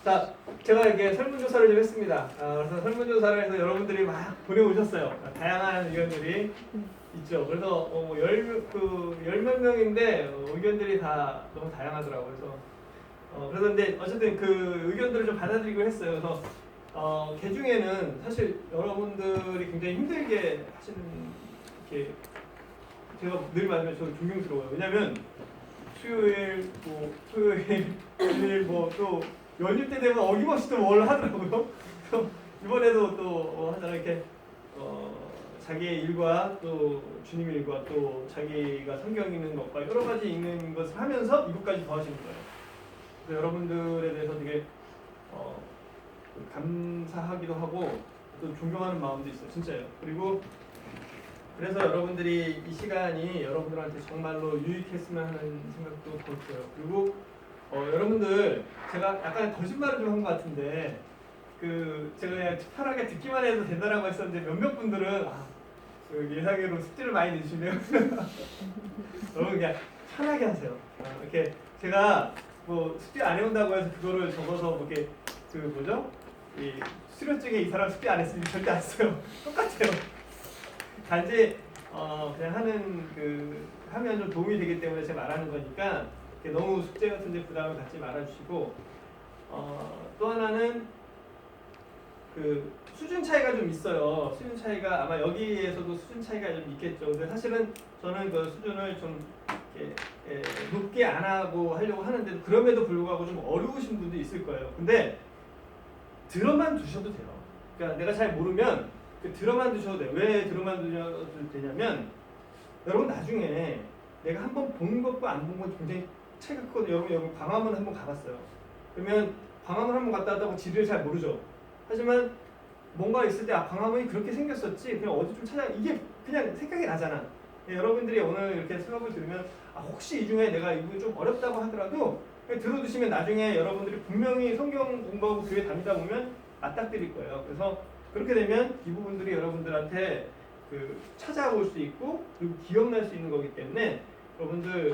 자, 제가 이렇게 설문조사를 좀 했습니다. 그래서 설문조사를 해서 여러분들이 막 보내오셨어요. 다양한 의견들이 있죠. 그래서 열몇 명인데 의견들이 다 너무 다양하더라고요. 그래서 근데 어쨌든 그 의견들을 좀 받아들이고 했어요. 그래서 개 중에는 사실 여러분들이 굉장히 힘들게 하시는 이렇게 제가 늘 말하면 저 존경스러워요. 왜냐면 수요일, 토요일, 일요일 또 연휴 때 되면 어김없이 또 뭘 하더라고요. 그래서 이번에도 또 하다가 이렇게 자기의 일과 또 주님 일과 또 자기가 성경 읽는 것과 여러 가지 읽는 것을 하면서 이것까지 더 하시는 거예요. 그래서 여러분들에 대해서 되게 감사하기도 하고 또 존경하는 마음도 있어요. 진짜요. 그리고 그래서 여러분들이 이 시간이 여러분들한테 정말로 유익했으면 하는 생각도 들었어요. 그리고 여러분들 제가 약간 거짓말을 좀 한 것 같은데 제가 그냥 편하게 듣기만 해도 된다라고 했었는데 몇몇 분들은 예상외로 숙제를 많이 내주시네요. 여러분 그냥 편하게 하세요. 이렇게 제가 뭐 숙제 안 해온다고 해서 그거를 적어서 뭐 이렇게 이 수료증에 이 사람 숙제 안 했으니 절대 안 써요. 똑같아요. 단지 그냥 하면 좀 도움이 되기 때문에 제가 말하는 거니까 너무 숙제 같은데 부담을 갖지 말아주시고 또 하나는 수준 차이가 좀 있어요. 수준 차이가 아마 여기에서도 수준 차이가 좀 있겠죠. 근데 사실은 저는 그 수준을 좀 높게 안 하고 하려고 하는데 그럼에도 불구하고 좀 어려우신 분도 있을 거예요. 근데 들어만 두셔도 돼요. 그러니까 내가 잘 모르면 들어만 두셔도 돼요. 왜 들어만 두셔도 되냐면 여러분 나중에 내가 한번 본 것과 안 본 것 굉장히 차이가 크거든요. 여러분 광화문 한번 가봤어요. 그러면 광화문 한번 갔다 왔다고 지리를 잘 모르죠. 하지만 뭔가 있을 때 광화문이 그렇게 생겼었지 그냥 어디 좀 이게 그냥 생각이 나잖아. 여러분들이 오늘 이렇게 수업을 들으면 혹시 이 중에 내가 이거 좀 어렵다고 하더라도 들어두시면 나중에 여러분들이 분명히 성경 공부하고 교회 다니다 보면 맞닥뜨릴 거예요. 그래서 그렇게 되면 이 부분들이 여러분들한테 찾아올 수 있고 그리고 기억날 수 있는 거기 때문에 여러분들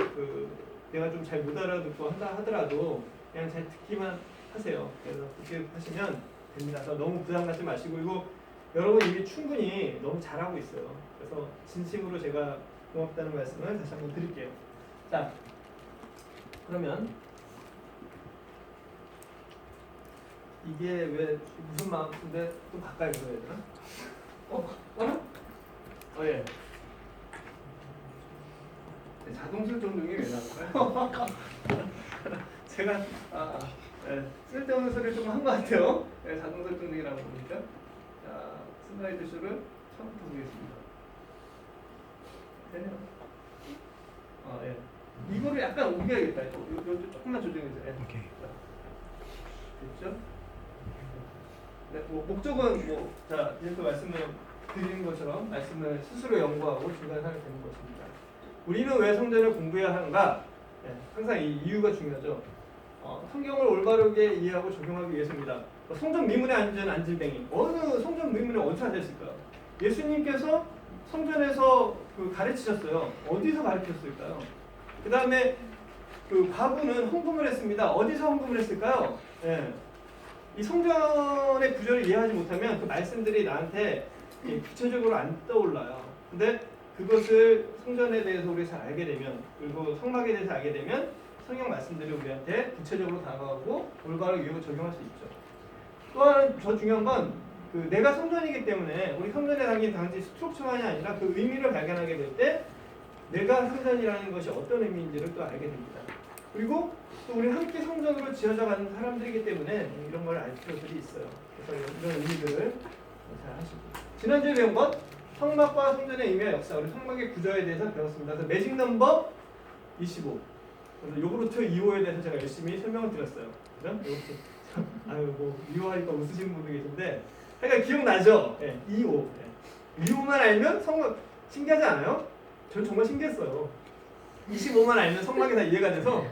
내가 좀 잘 못 알아듣고 한다 하더라도 그냥 잘 듣기만 하세요. 그래서 그렇게 하시면 됩니다. 그래서 너무 부담 갖지 마시고 그리고 여러분 이미 충분히 너무 잘하고 있어요. 그래서 진심으로 제가 고맙다는 말씀을 다시 한번 드릴게요. 자, 그러면 이게 왜 무슨 마음인데 좀 가까이 들어야 되나? 예. 자동 설정등이 왜 나올까요? 제가 쓸데없는 소리를 좀 한 것 같아요. 자동 설정등이라고 보니까. 자, 슬라이드 쇼를 처음부터 보겠습니다. 되네요. 예. 이거를 약간 옮겨야겠다. 조금만 조정해주세요. 예. 오케이. 됐죠? 네, 목적은 자, 이제 또 말씀을 드리는 것처럼 말씀을 스스로 연구하고 중간에 하게 되는 것입니다. 우리는 왜 성전을 공부해야 하는가? 네, 항상 이 이유가 중요하죠. 성경을 올바르게 이해하고 적용하기 위해서입니다. 성전 미문에 앉은 안질뱅이. 어느 성전 미문에 어디서 앉았을까요? 예수님께서 성전에서 가르치셨어요. 어디서 가르쳤을까요? 그 다음에 과부는 헌금을 했습니다. 어디서 헌금을 했을까요? 네. 이 성전의 구조를 이해하지 못하면 그 말씀들이 나한테 구체적으로 안 떠올라요. 근데 그것을 성전에 대해서 우리 잘 알게 되면 그리고 성막에 대해서 알게 되면 성경 말씀들이 우리한테 구체적으로 다가오고 올바르게 이해하고 적용할 수 있죠. 또 하나 더 중요한 건 내가 성전이기 때문에 우리 성전에 담긴 단지 스트럭처만이 아니라 그 의미를 발견하게 될 때 내가 성전이라는 것이 어떤 의미인지를 또 알게 됩니다. 그리고 또 우리 함께 성전으로 지어져 가는 사람들이기 때문에 이런 걸 알 필요들이 있어요. 그래서 이런 의미들을 잘 하시고 지난주에 배운 것 성막과 성전의 의미와 역사 우리 성막의 구조에 대해서 배웠습니다. 그래서 매직 넘버 25 요구르트 2호에 대해서 제가 열심히 설명을 드렸어요. 그죠? 요구르트 미워하니까 웃으시는 분도 계신데 그러니까 기억나죠? 네, 2호 2호만 알면 성막 신기하지 않아요? 전 정말 신기했어요. 25만 알면 성막이 다 이해가 돼서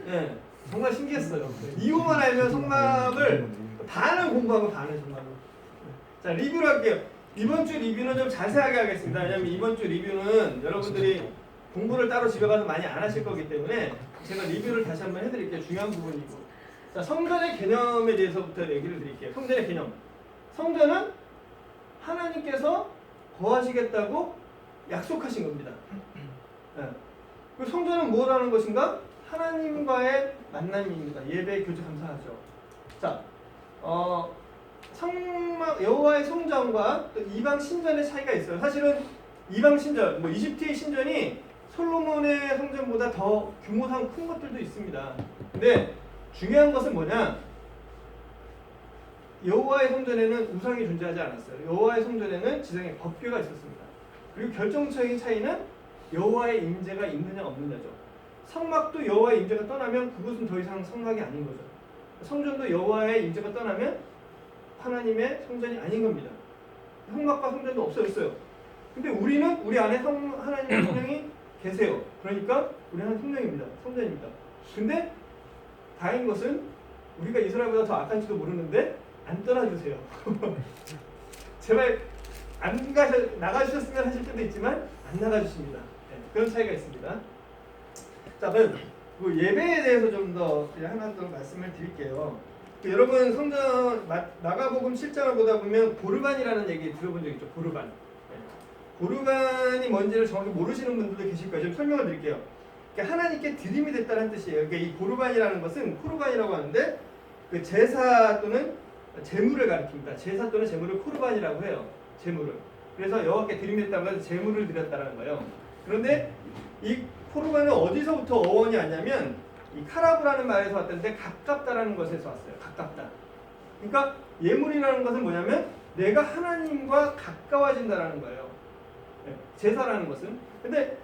네, 정말 신기했어요. 2호만 알면 성막을 반을 공부하고 반을 정말로. 자, 리뷰를 할게요. 이번 주 리뷰는 좀 자세하게 하겠습니다. 왜냐면 이번 주 리뷰는 여러분들이 공부를 따로 집에 가서 많이 안 하실 거기 때문에 제가 리뷰를 다시 한번 해드릴게요. 중요한 부분이고. 자, 성전의 개념에 대해서부터 얘기를 드릴게요. 성전의 개념. 성전은 하나님께서 거하시겠다고 약속하신 겁니다. 네. 그 성전은 뭐라는 것인가? 하나님과의 만남입니다. 예배, 교제, 감사하죠. 자, 여호와의 성전과 또 이방 신전의 차이가 있어요. 사실은 이방 신전, 뭐 이집트의 신전이 솔로몬의 성전보다 더 규모상 큰 것들도 있습니다. 근데 중요한 것은 뭐냐? 여호와의 성전에는 우상이 존재하지 않았어요. 여호와의 성전에는 지성의 법궤가 있었습니다. 그리고 결정적인 차이는 여호와의 임재가 있느냐 없느냐죠. 성막도 여호와의 임재가 떠나면 그것은 더 이상 성막이 아닌 거죠. 성전도 여호와의 임재가 떠나면 하나님의 성전이 아닌 겁니다. 성막과 성전도 없어졌어요. 근데 우리는 우리 안에 하나님의 성령이 계세요. 그러니까 우리 하나님 성령입니다. 성전입니다. 근데 다행인 것은 우리가 이스라엘보다 더 악한지도 모르는데 안 떠나주세요. 제발 나가주셨으면 하실 때도 있지만 안 나가주십니다. 네, 그런 차이가 있습니다. 자, 그럼 그 예배에 대해서 좀 더 하나 더 말씀을 드릴게요. 여러분 성전 마가복음 7장을 보다 보면 보르반이라는 얘기 들어본 적 있죠? 보르반. 네. 보르반이 뭔지를 정확히 모르시는 분들도 계실 거예요. 좀 설명을 드릴게요. 그러니까 하나님께 드림이 됐다는 뜻이에요. 그러니까 이 보르반이라는 것은 코르반이라고 하는데 그 제사 또는 제물을 가리킵니다. 제사 또는 제물을 코르반이라고 해요. 제물을. 그래서 여호와께 드림이 됐다는 것은 제물을 드렸다는 거예요. 그런데 이 코르반은 어디서부터 어원이 왔냐면 이 카라브라는 말에서 왔던데 가깝다라는 것에서 왔어요. 가깝다. 그러니까 예물이라는 것은 뭐냐면 내가 하나님과 가까워진다라는 거예요. 네, 제사라는 것은. 근데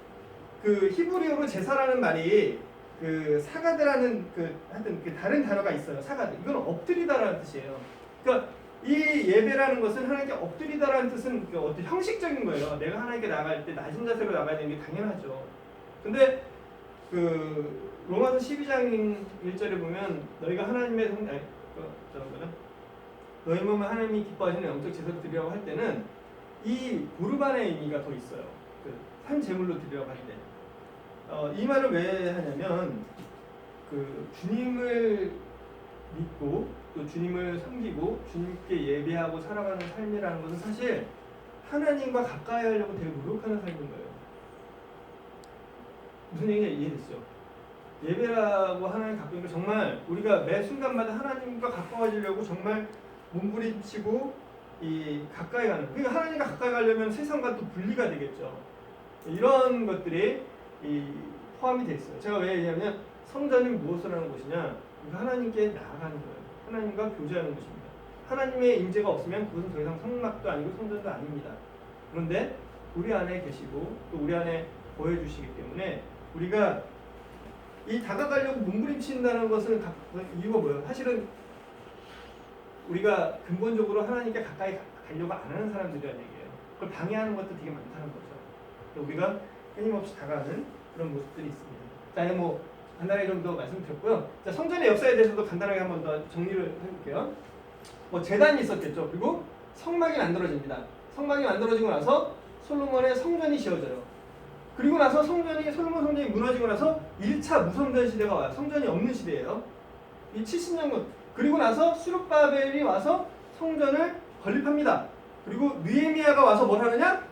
그 히브리어로 제사라는 말이 그 사가드라는 하여튼 그 다른 단어가 있어요. 사가드. 이건 엎드리다라는 뜻이에요. 그러니까 이 예배라는 것은 하나님께 엎드리다라는 뜻은 그 어떤 형식적인 거예요. 내가 하나님께 나갈 때 낮은 자세로 나가야 되는 게 당연하죠. 근데 그 로마서 12장 1절에 보면 너희가 하나님의 너희 몸을 하나님이 기뻐하시는 영적 제사로 드리라고 할 때는 이 보르반의 의미가 더 있어요. 산 제물로 드리라고 할 때. 이 말을 왜 하냐면 그 주님을 믿고 또 주님을 섬기고 주님께 예배하고 살아가는 삶이라는 것은 사실 하나님과 가까이 하려고 되게 노력하는 삶인 거예요. 무슨 얘기인지 이해됐죠? 예배라고 하나님 갖고 있는 거 정말 우리가 매 순간마다 하나님과 가까워지려고 정말 몸부림치고 이 가까이 가는. 그러니까 하나님과 가까이 가려면 세상과 또 분리가 되겠죠. 이런 것들이 이 포함이 돼 있어요. 제가 왜 얘기하냐면 성전이 무엇을 하는 곳이냐? 하나님께 나아가는 거예요. 하나님과 교제하는 곳입니다. 하나님의 임재가 없으면 그것은 더 이상 성막도 아니고 성전도 아닙니다. 그런데 우리 안에 계시고 또 우리 안에 보여주시기 때문에 우리가 이 다가가려고 몸부림친다는 것은 이유가 뭐예요? 사실은 우리가 근본적으로 하나님께 가까이 가려고 안 하는 사람들이라는 얘기예요. 그걸 방해하는 것도 되게 많다는 거죠. 우리가 끊임없이 다가가는 그런 모습들이 있습니다. 자, 뭐 간단하게 좀 더 말씀드렸고요. 자, 성전의 역사에 대해서도 간단하게 한 번 더 정리를 해볼게요. 뭐 제단이 있었겠죠. 그리고 성막이 만들어집니다. 성막이 만들어지고 나서 솔로몬의 성전이 지어져요. 그리고 나서 솔로몬 성전이 무너지고 나서 1차 무성전 시대가 와요. 성전이 없는 시대예요. 이 70년. 그리고 나서 스룹바벨이 와서 성전을 건립합니다. 그리고 느헤미야가 와서 뭘 하느냐?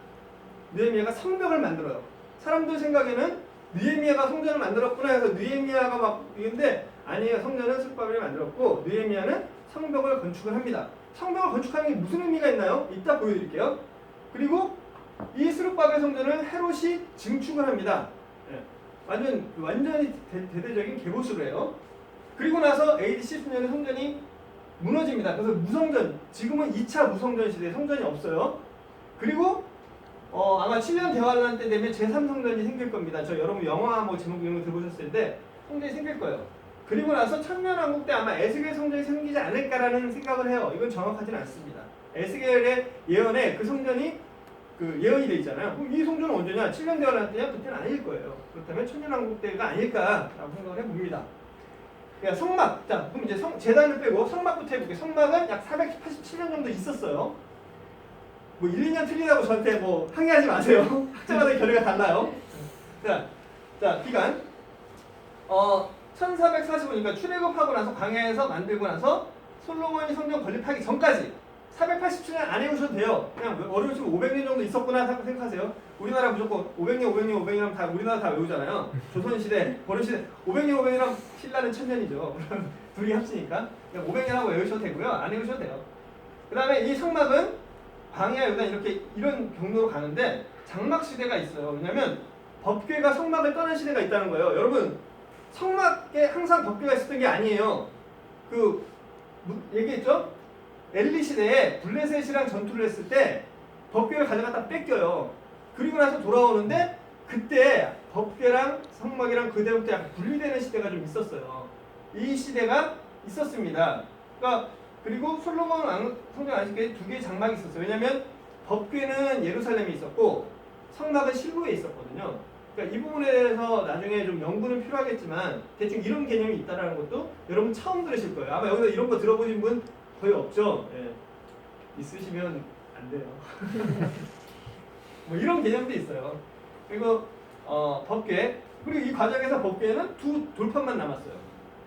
느헤미야가 성벽을 만들어요. 사람들 생각에는 느헤미야가 성전을 만들었구나 해서 느헤미야가 막 이건데 아니에요. 성전은 스룹바벨이 만들었고 느헤미야는 성벽을 건축을 합니다. 성벽을 건축하는 게 무슨 의미가 있나요? 이따 보여드릴게요. 그리고 이 스룹바벨 성전을 헤롯이 증축을 합니다. 네. 완전히 대대적인 개보수를 해요. 그리고 나서 AD 10년에 성전이 무너집니다. 그래서 무성전, 지금은 2차 무성전 시대에 성전이 없어요. 그리고 아마 7년 대환란 때 되면 제3성전이 생길 겁니다. 저 여러분 영화 뭐 제목 이런 거 들어보셨을 때 성전이 생길 거예요. 그리고 나서 천년왕국 때 아마 에스겔 성전이 생기지 않을까라는 생각을 해요. 이건 정확하지는 않습니다. 에스겔의 예언에 그 성전이 그 예언이 돼 있잖아요. 그럼 이 성전은 언제냐? 7년 대환란 때냐? 그때는 아닐 거예요. 그렇다면 천년왕국 때가 아닐까라고 생각을 해봅니다. 그러니까 성막, 자 그럼 이제 제단을 빼고 성막부터 해볼게요. 성막은 약 487년 정도 있었어요. 뭐 1, 2년 틀리다고 저한테 뭐 항의하지 마세요. 학자마다 결의가 달라요. 자 기간. 1445니까 출애굽하고 나서 광야에서 만들고 나서 솔로몬이 성전 건립하기 전까지 487년 안 해오셔도 돼요. 그냥 어려우시면 500년 정도 있었구나 생각하세요. 우리나라 무조건 500년, 500년, 500년 다 우리나라 다 외우잖아요. 조선시대, 고려시대 500년, 500년이랑 신라는 1000년이죠. 둘이 합치니까 그냥 500년 하고 외우셔도 되고요. 안 외우셔도 돼요. 그 다음에 이 성막은 광야, 요단 이렇게 이런 경로로 가는데 장막 시대가 있어요. 왜냐면 법궤가 성막을 떠난 시대가 있다는 거예요. 여러분 성막에 항상 법궤가 있었던 게 아니에요. 얘기했죠? 엘리 시대에 블레셋이랑 전투를 했을 때 법궤를 가져갔다 뺏겨요. 그리고 나서 돌아오는데 그때 법궤랑 성막이랑 그때부터 약간 분리되는 시대가 좀 있었어요. 이 시대가 있었습니다. 그러니까 그리고 솔로몬 성전 안식교에 두 개의 장막이 있었어요. 왜냐하면 법궤는 예루살렘에 있었고 성막은 실로에 있었거든요. 그러니까 이 부분에 대해서 나중에 좀 연구는 필요하겠지만 대충 이런 개념이 있다는 것도 여러분 처음 들으실 거예요. 아마 여기서 이런 거 들어보신 분 거의 없죠. 예. 있으시면 안 돼요. 뭐 이런 개념도 있어요. 그리고 법궤, 그리고 이 과정에서 법궤는 두 돌판만 남았어요.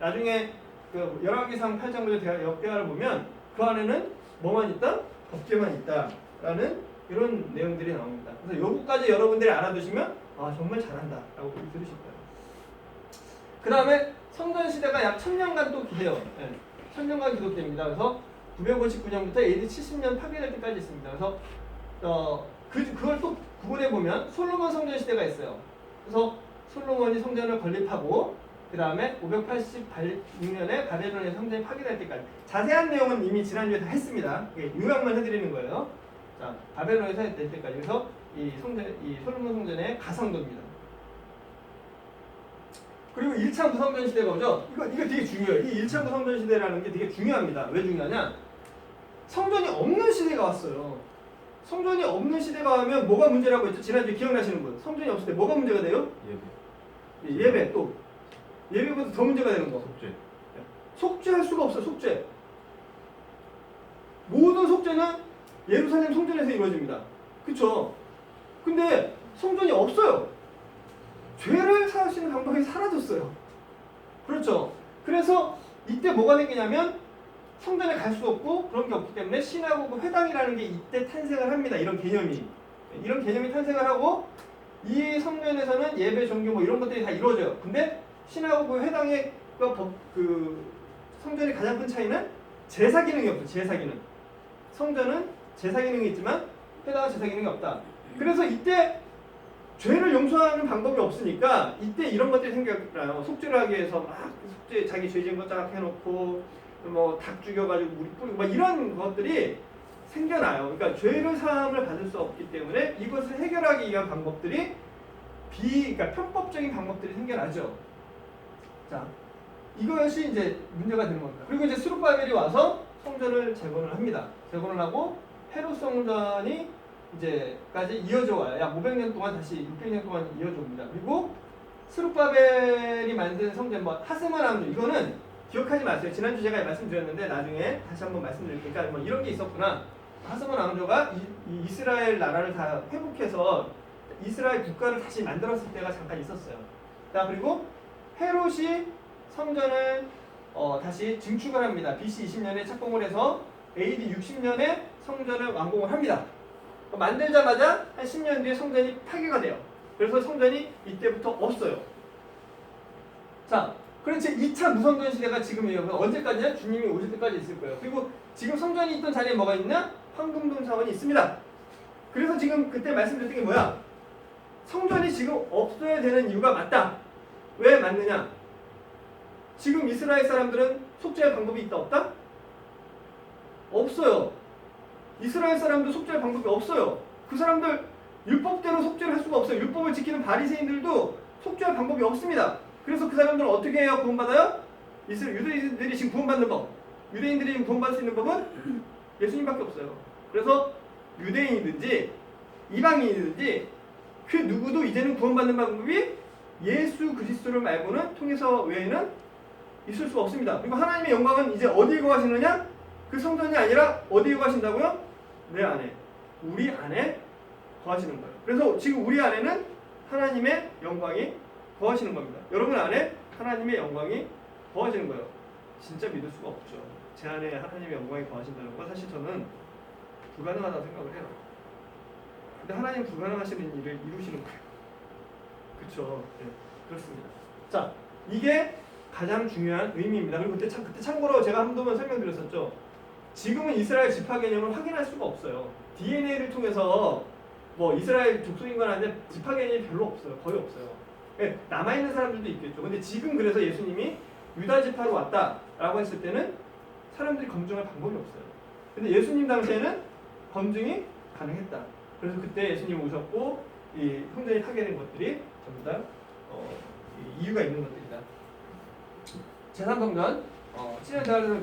나중에 그 열왕기상 8장부터 역대하를 보면 그 안에는 뭐만 있다? 법궤만 있다라는 이런 내용들이 나옵니다. 그래서 요거까지 여러분들이 알아두시면 아 정말 잘한다 라고 들으실 거예요. 그 다음에 성전 시대가 약 1000년간 또 기해요. 네. 1000년간 기록됩니다. 그래서 959년부터 AD 70년 파괴될 때까지 있습니다. 그래서 그걸 또 구분해 보면 솔로몬 성전 시대가 있어요. 그래서 솔로몬이 성전을 건립하고 그 다음에 586년에 바벨론의 성전이 파괴될 때까지. 자세한 내용은 이미 지난주에 다 했습니다. 요약만 해드리는 거예요. 자, 바벨론에서 될 때까지. 그래서 이 솔로몬 성전의 가성도입니다. 그리고 1차 무성전 시대가 오죠. 이거 되게 중요해요. 이 1차 무성전 시대라는 게 되게 중요합니다. 왜 중요하냐? 성전이 없는 시대가 왔어요. 성전이 없는 시대가 오면 뭐가 문제라고 했죠? 지난주에 기억나시는 분. 성전이 없을 때 뭐가 문제가 돼요? 예배. 또 예배보다 더 문제가 되는 거. 속죄할 수가 없어요. 속죄. 모든 속죄는 예루살렘 성전에서 이루어집니다. 그쵸? 근데 성전이 없어요. 죄를 사할 수 있는 방법이 사라졌어요. 그렇죠? 그래서 이때 뭐가 생기냐면 성전에 갈 수 없고 그런 게 없기 때문에 시나고그 회당이라는 게 이때 탄생을 합니다. 이런 개념이 탄생을 하고 이 성전에서는 예배, 종교 뭐 이런 것들이 다 이루어져요. 근데 시나고그 회당의 성전의 가장 큰 차이는 제사 기능이 없어요. 제사 기능. 성전은 제사 기능이 있지만 회당은 제사 기능이 없다. 그래서 이때 죄를 용서하는 방법이 없으니까 이때 이런 것들이 생겨나요. 속죄를 하기 위해서 막 속죄 자기 죄 지은 거 쫙 해놓고 뭐 닭 죽여가지고 물 뿌리고 막 이런 것들이 생겨나요. 그러니까 죄를 사함을 받을 수 없기 때문에 이것을 해결하기 위한 방법들이 그러니까 편법적인 방법들이 생겨나죠. 자, 이것이 이제 문제가 되는 겁니다. 그리고 이제 스룹바벨이 와서 성전을 재건을 합니다. 재건을 하고 헤롯 성전이 이제까지 이어져 와요. 약 500년 동안 다시 600년 동안 이어져 옵니다. 그리고 스룹바벨이 만든 성전 하스몬 왕조, 이거는 기억하지 마세요. 지난주 제가 말씀드렸는데 나중에 다시 한번 말씀드릴 테니까 뭐 이런 게 있었구나. 하스몬 왕조가 이 이스라엘 나라를 다 회복해서 이스라엘 국가를 다시 만들었을 때가 잠깐 있었어요. 자, 그리고 헤롯이 성전을 다시 증축을 합니다. BC 20년에 착공을 해서 AD 60년에 성전을 완공을 합니다. 만들자마자 한 10년 뒤에 성전이 파괴가 돼요. 그래서 성전이 이때부터 없어요. 자, 그렇지 2차 무성전 시대가 지금이에요. 언제까지냐? 주님이 오실 때까지 있을 거예요. 그리고 지금 성전이 있던 자리에 뭐가 있냐? 황금동 사원이 있습니다. 그래서 지금 그때 말씀드렸던 게 뭐야? 성전이 지금 없어야 되는 이유가 맞다. 왜 맞느냐? 지금 이스라엘 사람들은 속죄할 방법이 있다 없다? 없어요. 이스라엘 사람도 속죄할 방법이 없어요. 그 사람들 율법대로 속죄를 할 수가 없어요. 율법을 지키는 바리새인들도 속죄할 방법이 없습니다. 그래서 그 사람들은 어떻게 해야 구원받아요? 유대인들이 지금 구원받는 법, 유대인들이 지금 구원받을 수 있는 법은 예수님밖에 없어요. 그래서 유대인이든지 이방인이든지 그 누구도 이제는 구원받는 방법이 예수 그리스도를 말고는 통해서 외에는 있을 수가 없습니다. 그리고 하나님의 영광은 이제 어디에 거하시느냐? 그 성전이 아니라 어디에 거하신다고요? 내 안에, 우리 안에 거하시는 거예요. 그래서 지금 우리 안에는 하나님의 영광이 거하시는 겁니다. 여러분 안에 하나님의 영광이 거하시는 거예요. 진짜 믿을 수가 없죠. 제 안에 하나님의 영광이 거하신다는 건 사실 저는 불가능하다고 생각을 해요. 근데 하나님 불가능하시는 일을 이루시는 거예요. 그렇죠? 네, 그렇습니다. 자, 이게 가장 중요한 의미입니다. 그리고 그때 참고로 제가 한번 설명드렸었죠. 지금은 이스라엘 지파 개념을 확인할 수가 없어요. DNA를 통해서 뭐 이스라엘 족속인 건 아닌데 지파 개념이 별로 없어요. 거의 없어요. 네, 남아있는 사람들도 있겠죠. 근데 지금 그래서 예수님이 유다 지파로 왔다라고 했을 때는 사람들이 검증할 방법이 없어요. 근데 예수님 당시에는 검증이 가능했다. 그래서 그때 예수님 오셨고 이 성전이 파괴된 것들이 전부 다 이유가 있는 것들이다. 제3성전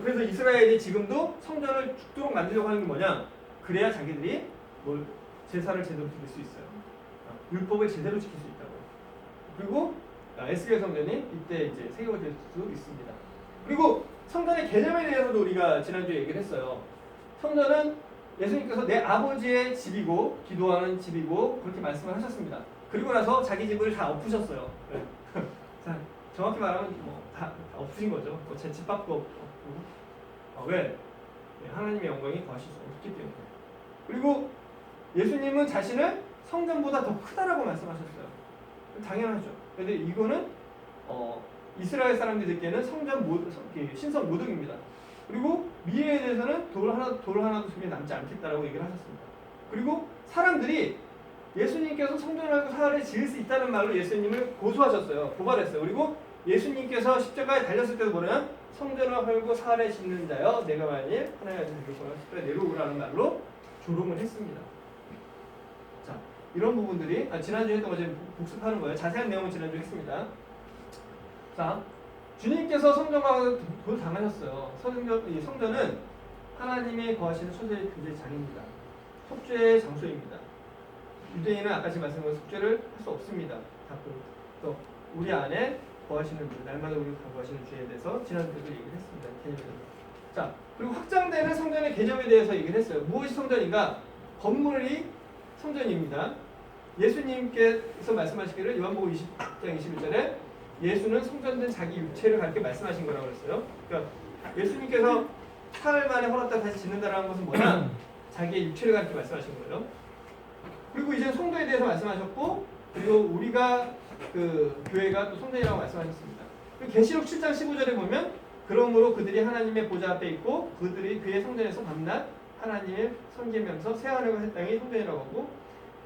그래서 이스라엘이 지금도 성전을 죽도록 만들려고 하는 게 뭐냐? 그래야 자기들이 뭘 제사를 제대로 드릴 수 있어요. 율법을 제대로 지킬 수 있다고. 그리고 에스겔 성전이 이때 이제 세워질 수 있습니다. 그리고 성전의 개념에 대해서도 우리가 지난주에 얘기를 했어요. 성전은 예수님께서 내 아버지의 집이고 기도하는 집이고 그렇게 말씀을 하셨습니다. 그리고 나서 자기 집을 다 엎으셨어요. 네. 자, 정확히 말하면 다 엎으신 거죠. 제 집밥도 엎고. 왜? 네, 하나님의 영광이 거하실 수 없기 때문에. 그리고 예수님은 자신을 성전보다 더 크다라고 말씀하셨어요. 당연하죠. 근데 이거는 이스라엘 사람들에게는 신성 모독입니다. 그리고 미래에 대해서는 돌 하나도 손에 남지 않겠다라고 얘기를 하셨습니다. 그리고 사람들이 예수님께서 성전을 사흘에 지을 수 있다는 말로 예수님을 고소하셨어요. 고발했어요. 그리고 예수님께서 십자가에 달렸을 때도 뭐냐? 성전을 헐고 사흘에 짓는 자여 내가 만일 하나님의 아들을 십자가에 내려오라는 말로 조롱을 했습니다. 자, 이런 부분들이 지난주에 했던 거 지금 복습하는 거예요. 자세한 내용은 지난주에 했습니다. 자, 주님께서 성전과 돈 당하셨어요. 성전은 하나님의 거하시는 소재의 장입니다. 속죄의 장소입니다. 유대인은 아까 지금 말씀드린 속죄를 할 수 없습니다. 또 우리 안에 거하시는 분, 날마다 우리 거하시는 주에 대해서 지난주에도 얘기를 했습니다. 개념에 대해서. 자, 그리고 확장되는 성전의 개념에 대해서 얘기를 했어요. 무엇이 성전인가? 건물이 성전입니다. 예수님께서 말씀하시기를 요한복음 20장 21절에 예수는 성전된 자기 육체를 가르쳐 말씀하신 거라고 그랬어요. 그러니까 예수님께서 사흘 만에 허락다 다시 짓는다라는 것은 뭐냐? 자기의 육체를 가르쳐 말씀하신 거예요. 그리고 이제 성도에 대해서 말씀하셨고, 그리고 우리가 그 교회가 또 성전이라고 말씀하셨습니다. 계시록 7장 15절에 보면 그러므로 그들이 하나님의 보좌 앞에 있고 그들이 그의 성전에서 밤낮 하나님의 섬기면서 새하늘과 새 땅이 성전이라고 하고,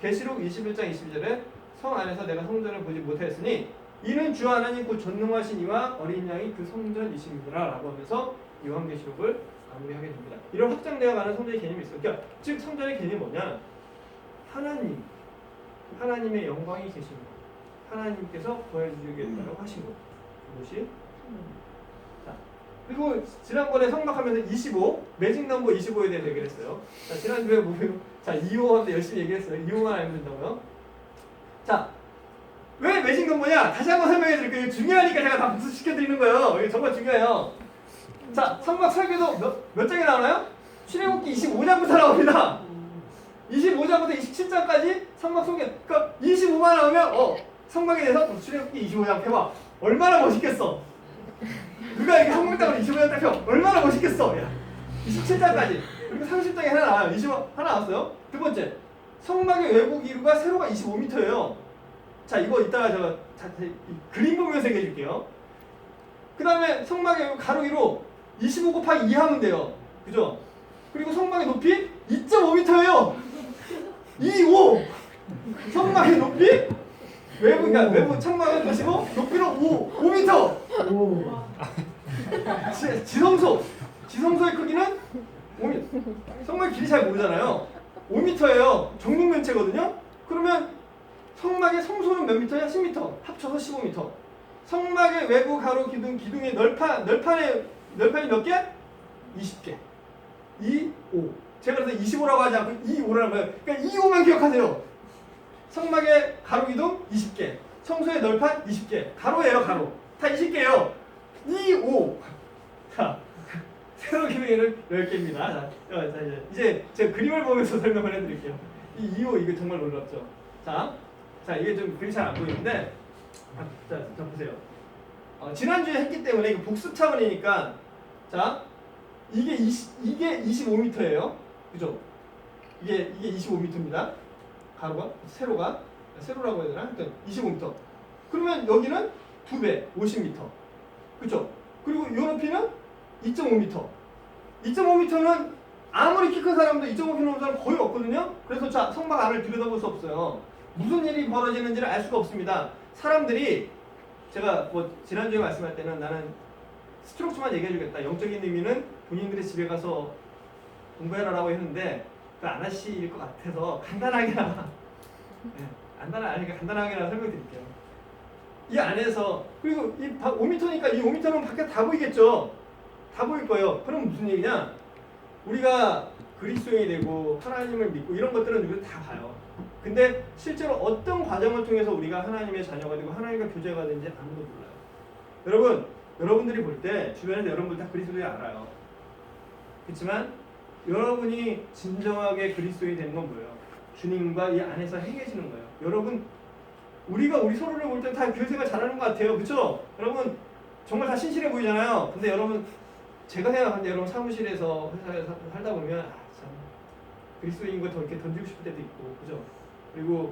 계시록 21장 22절에 성 안에서 내가 성전을 보지 못하였으니 이는 주 하나님 곧 전능하신 이와 어린 양이 그 성전이십니다 라고 하면서 요한계시록을 마무리하게 됩니다. 이런 확장되어가는 성전의 개념이 있어요. 그러니까 즉 성전의 개념이 뭐냐? 하나님의 영광이 계신 것, 하나님께서 보여주겠다고 하신 것, 그것이 자, 그리고 지난번에 성막하면서 25 매직 넘버 25에 대해서 얘기를 했어요. 자, 지난주에 보면 2호한테 열심히 얘기했어요. 2호만 알면 된다고요. 자, 왜 매직 넘버냐? 다시 한번 설명해 드릴게요. 중요하니까 제가 다 복습시켜 드리는 거예요. 이게 정말 중요해요. 자, 성막 설계도 몇 장이 나오나요? 출애굽기 25장부터 나옵니다. 25장부터 27장까지 성막 소개. 그러니까 25만 나오면 성막에 대해서 출애굽기 25장 펴봐. 얼마나 멋있겠어. 누가 이렇게 성막 땅으로 25장 딱 펴. 얼마나 멋있겠어. 야, 27장까지. 그리고 30장에 하나 나와요. 25 하나 나왔어요. 두 번째, 성막의 외부 기루가 세로가 25m예요. 자, 이거 이따가 제가 그림 보면서 얘기해 줄게요. 그 다음에 성막의 가로 기로 25 곱하기 2 하면 돼요. 그죠? 그리고 성막의 높이 2.5m예요. 2.5. 성막의 높이 그러니까 외부 창막을 보시고 높이로 5m. 지성소의 크기는 5m. 성막의 길이 잘 모르잖아요. 5m예요. 정육면체거든요. 그러면 성막의 성소는 몇 미터야? 10m. 합쳐서 15m. 성막의 외부 가로 기둥의 널판이 몇 개? 20개. 2, 5. 제가 그래서 25라고 하지 않고 2,5라는 거예요. 그러니까 2,5만 기억하세요. 성막의 가로 기둥 20개. 성소의 널판 20개. 가로예요, 가로. 다 20개예요. 2, 5. 자, 세로 기둥에는 10개입니다. 자, 이제 제가 그림을 보면서 설명을 해드릴게요. 이 2, 5 이거 정말 놀랍죠. 자, 이게 좀 그림이 잘 안 보이는데, 자 보세요. 지난주에 했기 때문에 이거 복습 차원이니까 자 이게 25m예요. 그죠? 이게 25m입니다. 가로가 세로라고 해야 되나? 하여튼 25m. 그러면 여기는 2배 50m. 그죠? 그리고 이 높이는 2.5m. 2.5m는 아무리 키 큰 사람도 2.5m 넘는 사람 거의 없거든요. 그래서 자 성막 안을 들여다볼 수 없어요. 무슨 일이 벌어지는지를 알 수가 없습니다. 사람들이 제가 뭐 지난주에 말씀할 때는 나는 스트로크만 얘기해주겠다. 영적인 의미는 본인들이 집에 가서 공부해라라고 했는데 그 안 하실 것 같아서 간단하게나마 간단하게나마 설명드릴게요. 이 안에서 그리고 이 5m니까 이 5m는 밖에 다 보이겠죠. 다 보일 거예요. 그럼 무슨 얘기냐? 우리가 그리스도인이 되고 하나님을 믿고 이런 것들은 우리가 다 봐요. 근데 실제로 어떤 과정을 통해서 우리가 하나님의 자녀가 되고 하나님과 교제가 되는지 아무도 몰라요. 여러분들이 볼 때 주변에 여러분들 다 그리스도인이 알아요. 그렇지만 여러분이 진정하게 그리스도인이 되는 건 뭐예요? 주님과 이 안에서 행해지는 거예요. 여러분 우리가 우리 서로를 볼 때 다 교제가 잘하는 것 같아요. 그렇죠? 여러분 정말 다 신실해 보이잖아요. 근데 여러분 제가 생각하는데 여러분 사무실에서 회사에서 살다 보면 참 그리스도인 거 더 이렇게 던지고 싶을 때도 있고 그죠? 그리고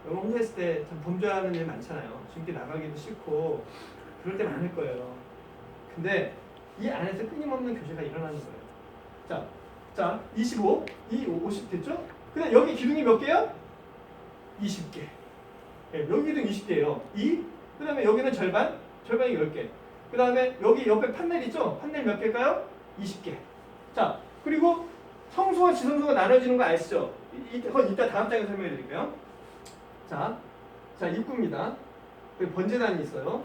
여러분 혼자 있을 때 참 범죄하는 일 많잖아요. 주님께 나가기도 싫고 그럴 때 많을 거예요. 근데 이 안에서 끊임없는 교제가 일어나는 거예요. 자 25, 50 됐죠? 근데 여기 기둥이 몇 개야? 20개. 네, 여기 기둥 20개예요. 그 다음에 여기는 절반이 10개. 그 다음에 여기 옆에 판넬 있죠? 판넬 몇 개일까요? 20개. 자, 그리고 성소와 지성소가 나눠지는 거 아시죠? 이건 이따 다음 장에 설명해 드릴게요. 자, 입구입니다. 여기 번제단이 있어요.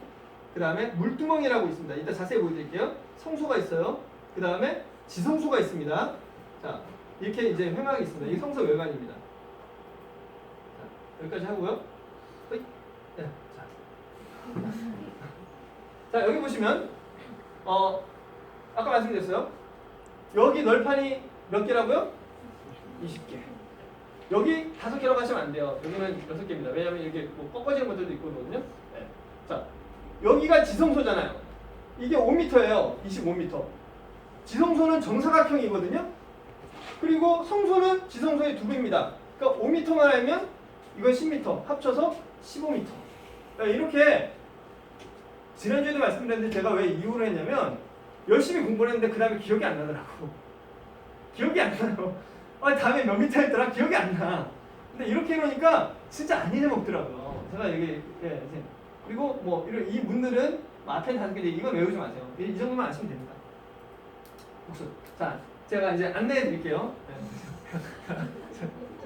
그 다음에 물두멍이라고 있습니다. 이따 자세히 보여드릴게요. 성소가 있어요. 그 다음에 지성소가 있습니다. 자, 이렇게 이제 회막이 있습니다. 이게 성소 외관입니다. 자, 여기까지 하고요. 네, 자, 여기 보시면 아까 말씀드렸어요. 여기 널판이 몇 개라고요? 20개. 여기 5개라고 하시면 안 돼요. 여기는 6개입니다. 왜냐하면 이게 뭐 꺾어지는 것들도 있거든요. 네. 자, 여기가 지성소잖아요. 이게 5m예요. 25m. 지성소는 정사각형이거든요. 그리고 성소는 지성소의 2배입니다. 그러니까 5m만 하면 이건 10m. 합쳐서 15m. 그러니까 이렇게 지난주에도 말씀드렸는데 제가 왜 이유를 했냐면 열심히 공부를 했는데 그 다음에 기억이 안 나더라고. 기억이 안 나요. 다음에 몇 미터 했더라? 기억이 안 나. 근데 이렇게 해놓으니까 진짜 안 잊어먹더라고요. 제가 여기 그리고 뭐 이런 이 문들은 앞에 5개 이건 외우지 마세요. 이 정도만 아시면 됩니다. 자, 제가 이제 안내해 드릴게요.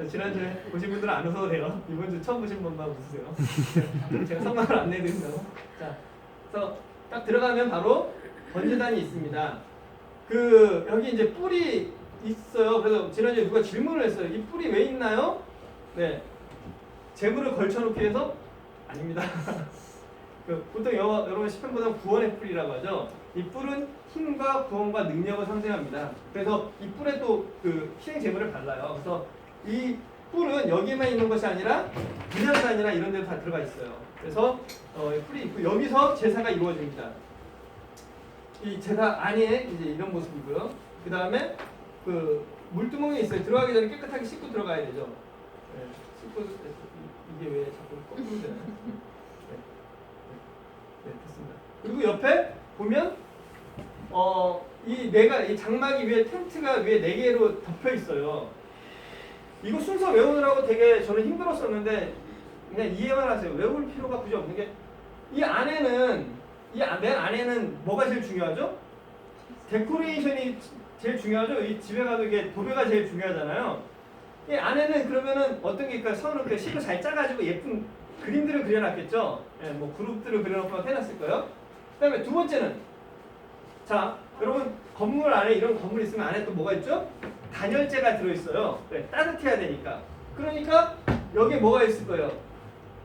지난주에 보신 분들은 안 웃어도 돼요. 이번 주 처음 보신 분만 웃으세요. 제가 성막을 안내해 드린다고. 자, 그래서 딱 들어가면 바로 번제단이 있습니다. 여기 이제 뿔이 있어요. 그래서 지난주에 누가 질문을 했어요. 이 뿔이 왜 있나요? 네, 재물을 걸쳐놓기 위해서 아닙니다. 보통 여러분 시편보다 구원의 뿔이라고 하죠. 이 뿔은 힘과 구원과 능력을 상징합니다. 그래서 이 뿔에 또 희생 제물을 발라요. 그래서 이 뿔은 여기만 있는 것이 아니라 분향단이나 이런 데도 다 들어가 있어요. 그래서 뿔이 있고 여기서 제사가 이루어집니다. 이 제사 안에 이제 이런 모습이고요. 그 다음에 물두멍이 있어요. 들어가기 전에 깨끗하게 씻고 들어가야 되죠. 네, 씻고 이게 왜 자꾸 거꾸로 되나요? 네, 됐습니다. 그리고 옆에 보면 이 장막이 위에 텐트가 위에 4개로 덮여 있어요. 이거 순서 외우느라고 되게 저는 힘들었었는데 그냥 이해만 하세요. 외울 필요가 굳이 없는 게 이 안에는 맨 안에는 뭐가 제일 중요하죠? 데코레이션이 제일 중요하죠. 이 집에 가도 이게 도배가 제일 중요하잖아요. 이 안에는 그러면은 어떤 게 있을까요? 선을 실로 잘 짜가지고 예쁜 그림들을 그려놨겠죠. 예, 뭐 그룹들을 그려놓고 막 해놨을 거예요. 그다음에 두 번째는 자, 여러분 건물 안에 이런 건물 있으면 안에 또 뭐가 있죠? 단열재가 들어있어요. 네, 따뜻해야 되니까. 그러니까 여기에 뭐가 있을 거예요?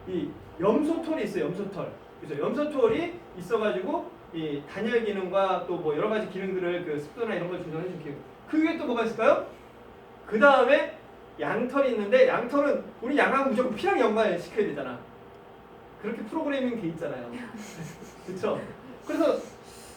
이 염소털이 있어요. 염소털. 그죠? 염소털이 있어가지고 이 단열 기능과 또 뭐 여러 가지 기능들을 습도나 이런 걸 조절해 주는 기능. 그 위에 또 뭐가 있을까요? 그 다음에 양털이 있는데 양털은 우리 양하고 무조건 피랑 연관을 시켜야 되잖아. 그렇게 프로그래밍 돼 있잖아요. 그렇죠? 그래서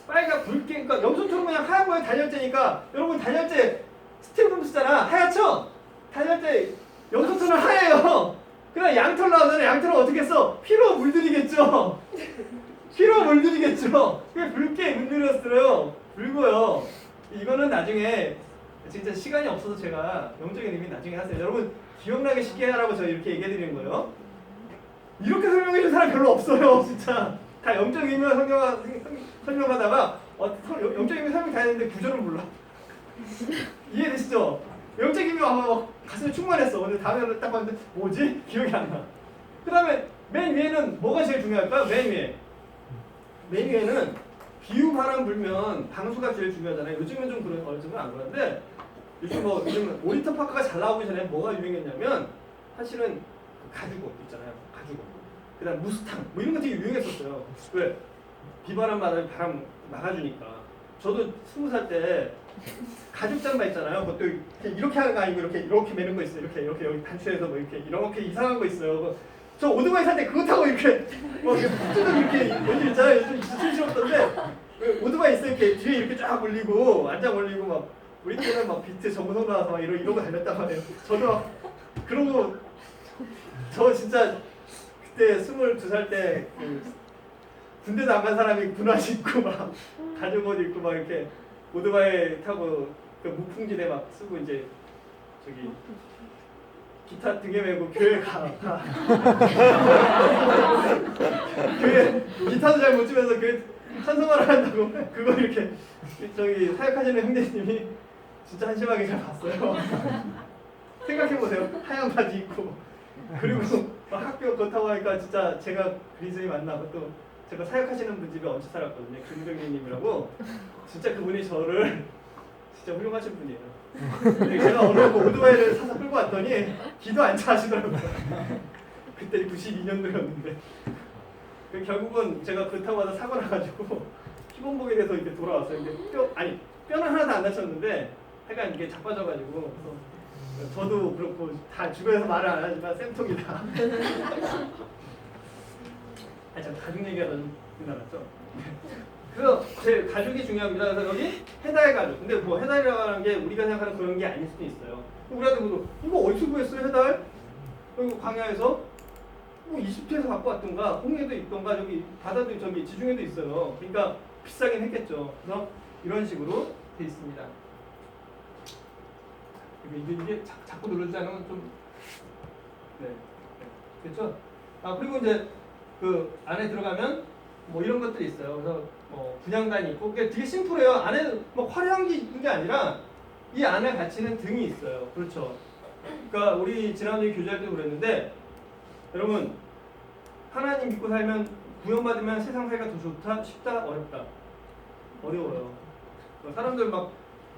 빨간 붉게, 그러니까 염소처럼 그냥 하얀 거에 단열재니까 여러분 단열재 스티로폼 쓰잖아. 하얗죠? 단열재 염소처럼 하얘요. 그냥 양털 나오잖아요. 양털은 어떻게 써? 피로 물들이겠죠. 피로 물들이겠죠. 그게 붉게 물들였어요. 붉어요. 이거는 나중에 진짜 시간이 없어서 제가 영적인 의미 나중에 하세요. 여러분 기억나게 쉽게 하라고 저 이렇게 얘기해 드리는 거예요. 이렇게 설명해 준 사람 별로 없어요. 진짜 다 영적인 의미만 설명하다가 영적인 의미 설명 다 했는데 구절을 몰라. 이해되시죠? 영적인 의미가 막 가슴에 충만했어. 근데 다음에 딱 봤는데 뭐지? 기억이 안 나. 그 다음에 맨 위에는 뭐가 제일 중요할까요? 맨 위에는 비유 바람 불면 방수가 제일 중요하잖아요. 요즘은 좀 그런 어쩌면 안 그런데 요즘 오리터 파크가 잘 나오기 전에 뭐가 유행했냐면 사실은 가죽옷 있잖아요. 가죽옷. 그다음 무스탕 뭐 이런 거 되게 유행했었어요. 왜? 비바람 바람 막아주니까. 저도 20살 때 가죽 잠바 있잖아요. 그것도 이렇게 하는 거 아니고 이렇게 매는 거 있어요. 이렇게 여기 단추에서 뭐 이렇게 이상한 거 있어요. 저 오토바이 살 때 그거 타고 이렇게 이렇게 뭔지 있잖아요. 좀 촌스럽던데 오토바이 있어 이렇게 뒤에 이렇게 쫙 올리고 앉아 올리고 막 우리 때는 막 비트 정성 나와서 막 이러고 달렸단 말이에요. 저도 막 그러고 저 진짜 그때 22살 때 군대도 안 간 사람이 군화시 입고 막 가죽 옷 입고 막 이렇게 오토바이 타고 그 무풍지대 막 쓰고 이제 저기 기타 등에 메고 교회 가. 교회 기타도 잘 못 치면서 교회 찬송하러 한다고 그거 이렇게 저기 사역하시는 형제님이 진짜 한심하게 잘 봤어요. 생각해보세요. 하얀 바지 입고 그리고 학교 그렇다고 하니까 진짜 제가 그리스도인 만나고 또 제가 사역하시는 분 집에 얹혀 살았거든요. 김정민님이라고. 진짜 그분이 저를 진짜 훌륭하신 분이에요. 제가 어느 오토바이를 사서 끌고 왔더니 기도 안 차 하시더라고요. 그때 92년도였는데 결국은 제가 그 타고 와서 사고 나가지고 피범벅에 대해서 이렇게 돌아왔어요. 근데 뼈는 하나도 안 다쳤는데 약간 이게 자빠져가지고 그래서 저도 그렇고 다 주변에서 말을 안 하지만 쌤통이다. 참 가족 얘기가 너무 나갔죠. 그래서 제 가죽이 중요합니다. 그래서 여기 해달 가죽. 근데 뭐 해달이라고 하는 게 우리가 생각하는 그런 게 아닐 수도 있어요. 우리한테 이거 어디서 구했어요 해달? 그리고 광야에서 뭐 이집트에서 갖고 왔던가 홍해도 있던가 저기 바다도 저기 지중해도 있어요. 그러니까 비싸긴 했겠죠. 그래서 이런 식으로 돼 있습니다. 이게 자꾸 누르지 않으면 좀 됐죠? 그리고 이제 그 안에 들어가면 뭐 이런 것들이 있어요. 그래서 분향단이 있고 그게 되게 심플해요. 안에 뭐 화려한 게 있는 게 아니라 이 안에 갇히는 등이 있어요. 그렇죠? 그러니까 우리 지난주에 교제할 때도 그랬는데 여러분 하나님 믿고 살면 구원받으면 세상 살기가 더 좋다? 쉽다? 어렵다? 어려워요. 사람들 막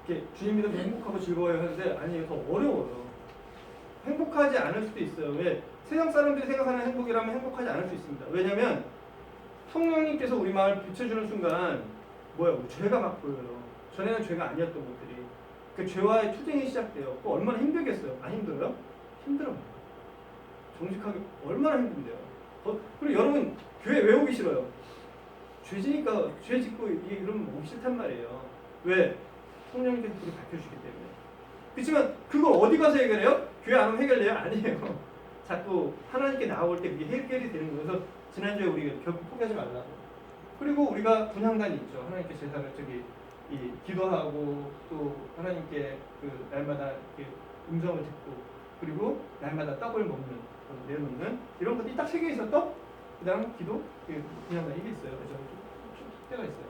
이렇게 주님 믿으면 행복하고 즐거워요 하는데 아니에요. 더 어려워요. 행복하지 않을 수도 있어요. 왜? 세상 사람들이 생각하는 행복이라면 행복하지 않을 수 있습니다. 왜냐면 성령님께서 우리 마음을 비춰주는 순간 뭐예요? 죄가 막 보여요. 전에는 죄가 아니었던 것들이 그 죄와의 투쟁이 시작돼요. 그거 얼마나 힘들겠어요? 안 힘들어요? 힘들어요. 정직하게 얼마나 힘든데요. 그리고 여러분 교회 왜 오기 싫어요? 죄지니까 죄 짓고 이러면 오기 싫단 말이에요. 왜? 성령님께서 그걸 밝혀주시기 때문에. 그렇지만 그걸 어디 가서 해결해요? 교회 안 오면 해결돼요? 아니에요. 자꾸 하나님께 나올 때 그게 해결이 되는 거예요. 그래서 지난주에 우리가 결국 포기하지 말라고. 그리고 우리가 분향단이 있죠. 하나님께 제사를 기도하고 또 하나님께 그 날마다 음성을 듣고 그리고 날마다 떡을 내놓는 이런 것들이 딱 세 개 있었던 그다음 기도 분향단 이게 있어요. 그래서 때가 있어요.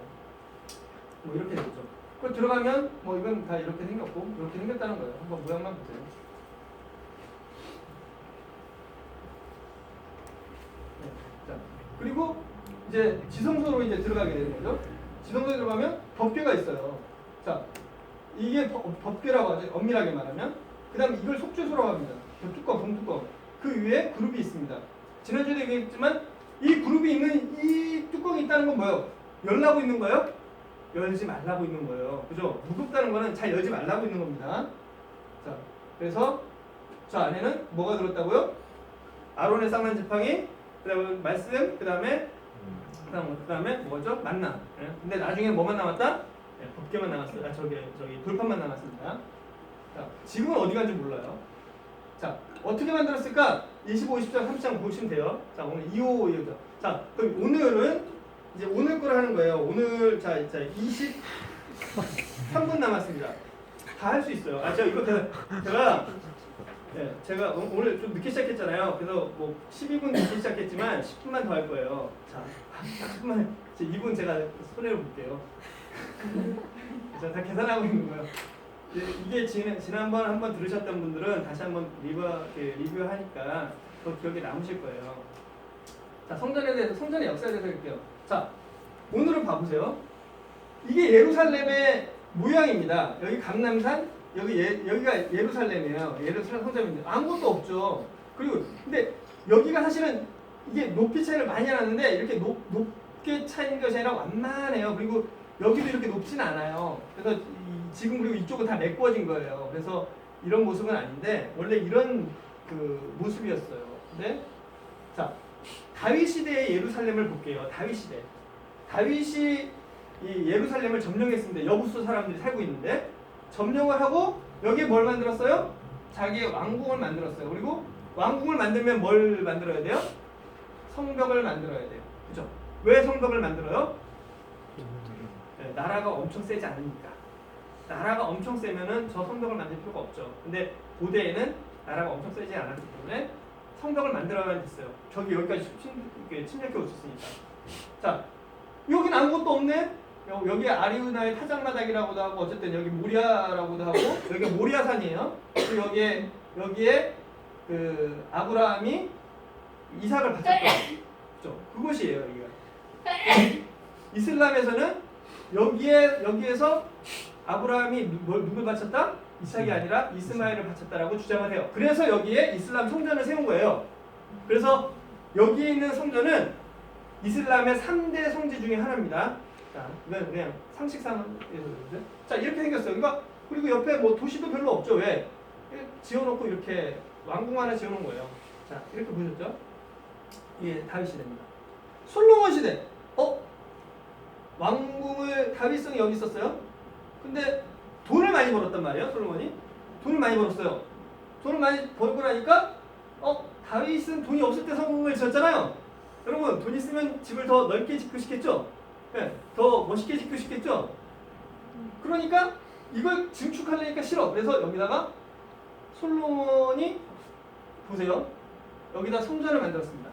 뭐 이렇게 되죠. 그 들어가면 뭐 이건 다 이렇게 생겼고 이렇게 생겼다는 거예요. 한번 모양만 보세요. 자, 그리고 이제 지성소로 이제 들어가게 되는 거죠. 지성소에 들어가면 법궤가 있어요. 자, 이게 법궤라고 하죠. 엄밀하게 말하면. 그다음 이걸 속죄소라고 합니다. 뚜껑, 봉뚜껑. 그 위에 그룹이 있습니다. 지난주에도 얘기했지만 이 그룹이 있는 이 뚜껑이 있다는 건 뭐예요? 열라고 있는 거예요? 열지 말라고 있는 거예요. 그죠? 무겁다는 거는 잘 열지 말라고 있는 겁니다. 자, 그래서 저 안에는 뭐가 들었다고요? 아론의 쌍난 지팡이, 그 다음에 말씀, 그 다음에 그다음에 뭐죠? 만남. 예? 근데 나중에 뭐만 남았다? 예, 법계만 남았어요. 저기 돌판만 남았습니다. 자, 지금은 어디 간지 몰라요. 자, 어떻게 만들었을까? 25, 20장, 30장 보시면 돼요. 자, 오늘 2호 이거죠. 자, 그럼 오늘은 이제 오늘 걸 하는 거예요. 오늘 자 23분 남았습니다. 다 할 수 있어요. 제가 오늘 좀 늦게 시작했잖아요. 그래서 뭐 12분 늦게 시작했지만 10분만 더 할 거예요. 자, 10분만, 2분 제가 손해를 볼게요. 제가 다 계산하고 있는 거예요. 이게 지난번 한번 들으셨던 분들은 다시 한번 리뷰하니까 더 기억에 남으실 거예요. 자, 성전의 역사에 대해서 할게요. 자, 오늘은 봐보세요. 이게 예루살렘의 모양입니다. 여기 감람산, 여기가 예루살렘이에요. 예루살렘 성전인데 아무것도 없죠. 그리고 근데 여기가 사실은 이게 높이 차이를 많이 나는데 이렇게 높게 차이는 것이 아니라 완만해요. 그리고 여기도 이렇게 높진 않아요. 그래서 지금 그리고 이쪽은 다 메꿔진 거예요. 그래서 이런 모습은 아닌데 원래 이런 그 모습이었어요. 네? 자, 다윗 시대의 예루살렘을 볼게요. 다윗 시대. 다윗이 이 예루살렘을 점령했습니다. 여부수 사람들이 살고 있는데 점령을 하고 여기에 뭘 만들었어요? 자기의 왕궁을 만들었어요. 그리고 왕궁을 만들면 뭘 만들어야 돼요? 성벽을 만들어야 돼요. 그죠? 왜 성벽을 만들어요? 네, 나라가 엄청 세지 않으니까. 나라가 엄청 세면은 저 성벽을 만들 필요가 없죠. 근데 고대에는 나라가 엄청 세지 않았기 때문에 성벽을 만들어야만 됐어요. 여기까지 침략해 오셨으니까. 자, 여긴 아무것도 없네. 여기 아리우나의 타작마당이라고도 하고 어쨌든 여기 모리아라고도 하고 여기가 모리아산이에요. 그리고 여기에 그 아브라함이 이삭을 바쳤던 그죠? 그곳이에요. 여기가. 이슬람에서는 여기에서 아브라함이 누굴 바쳤다? 이삭이 아니라 이스마엘을 바쳤다라고 주장을 해요. 그래서 여기에 이슬람 성전을 세운 거예요. 그래서 여기에 있는 성전은 이슬람의 3대 성지 중에 하나입니다. 자, 이건 그냥 상식상에서 그러죠. 자, 이렇게 생겼어요. 그러니까 그리고 옆에 뭐 도시도 별로 없죠. 왜? 지어놓고 이렇게 왕궁 하나 지어놓은 거예요. 자, 이렇게 보셨죠? 이게 다윗 시대입니다. 솔로몬 시대. 왕궁을 다윗성이 여기 있었어요. 근데 돈을 많이 벌었단 말이에요. 솔로몬이 돈을 많이 벌었어요. 돈을 많이 벌고 나니까 다윗은 돈이 없을 때 성궁을 지었잖아요. 여러분 돈 있으면 집을 더 넓게 짓고 싶겠죠? 네, 더 멋있게 짓고 싶겠죠? 그러니까 이걸 증축하려니까 싫어. 그래서 여기다가 솔로몬이 보세요. 여기다 성전을 만들었습니다.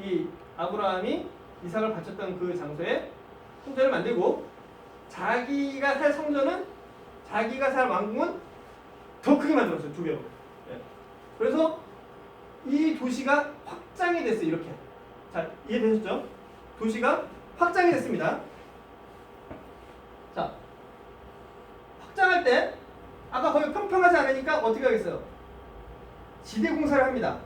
이 아브라함이 이삭을 바쳤던 그 장소에 성전을 만들고 자기가 살 성전은 자기가 살 왕궁은 더 크게 만들었어요. 2배로. 네. 그래서 이 도시가 확장이 됐어요. 이렇게. 자, 이해되셨죠? 도시가 확장이 됐습니다. 자, 확장할 때 아까 거기 평평하지 않으니까 어떻게 하겠어요? 지대 공사를 합니다.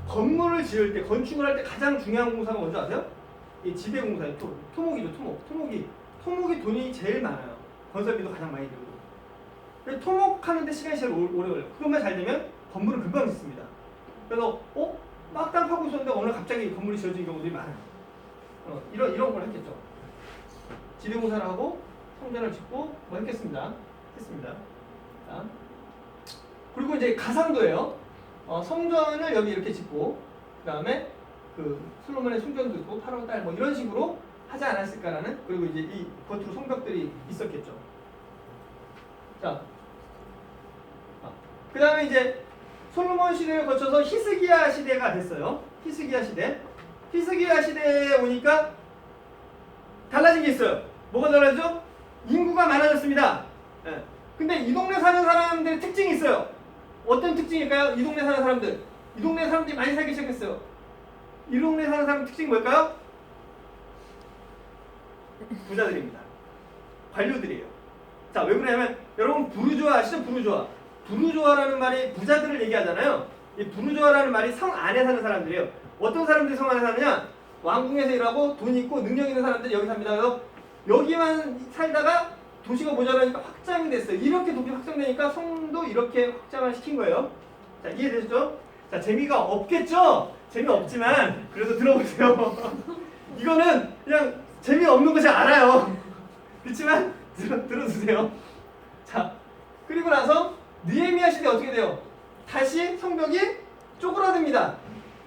건물을 지을 때, 건축을 할 때 가장 중요한 공사가 뭔지 아세요? 이 지대 공사예요. 토목이죠. 토목이 돈이 제일 많아요. 건설비도 가장 많이 들고. 토목하는데 시간이 제일 오래 걸려요. 그것만 잘 되면 건물은 금방 짓습니다. 그래서 막 땅 파고 있었는데 오늘 갑자기 건물이 지어진 경우들이 많아요. 이런 걸 했겠죠. 지대 공사를 하고 성전을 짓고 뭐 했습니다. 자. 그리고 이제 가상도예요. 성전을 여기 이렇게 짓고 그 다음에 그 솔로몬의 숭전도 있고 파라오 딸 뭐 이런 식으로 하지 않았을까라는 그리고 이제 이 겉으로 성벽들이 있었겠죠. 자, 그 다음에 이제 솔로몬 시대를 거쳐서 히스기야 시대가 됐어요. 히스기야 시대에 오니까 달라진 게 있어요. 뭐가 달라지죠? 인구가 많아졌습니다. 네. 근데 이 동네 사는 사람들의 특징이 있어요. 어떤 특징일까요? 이 동네 사는 사람들. 이 동네 사람들이 많이 살기 시작했어요. 이 동네 사는 사람 특징이 뭘까요? 부자들입니다. 관료들이에요. 자, 왜 그러냐면 여러분 부르주아 아시죠? 부르주아라는 말이 부자들을 얘기하잖아요. 이 부르주아라는 말이 성 안에 사는 사람들이에요. 어떤 사람들이 성 안에 사느냐? 왕궁에서 일하고 돈 있고 능력 있는 사람들이 여기 삽니다. 그래서 여기만 살다가 도시가 모자라니까 확장이 됐어요. 이렇게 도시 확장되니까 성도 이렇게 확장을 시킨 거예요. 자, 이해되셨죠? 자, 재미가 없겠죠? 재미없지만 그래도 들어보세요. 이거는 그냥 재미없는 것이 알아요. 그렇지만 들어주세요. 자, 그리고 나서 느헤미야 시대 어떻게 돼요? 다시 성벽이 쪼그라듭니다.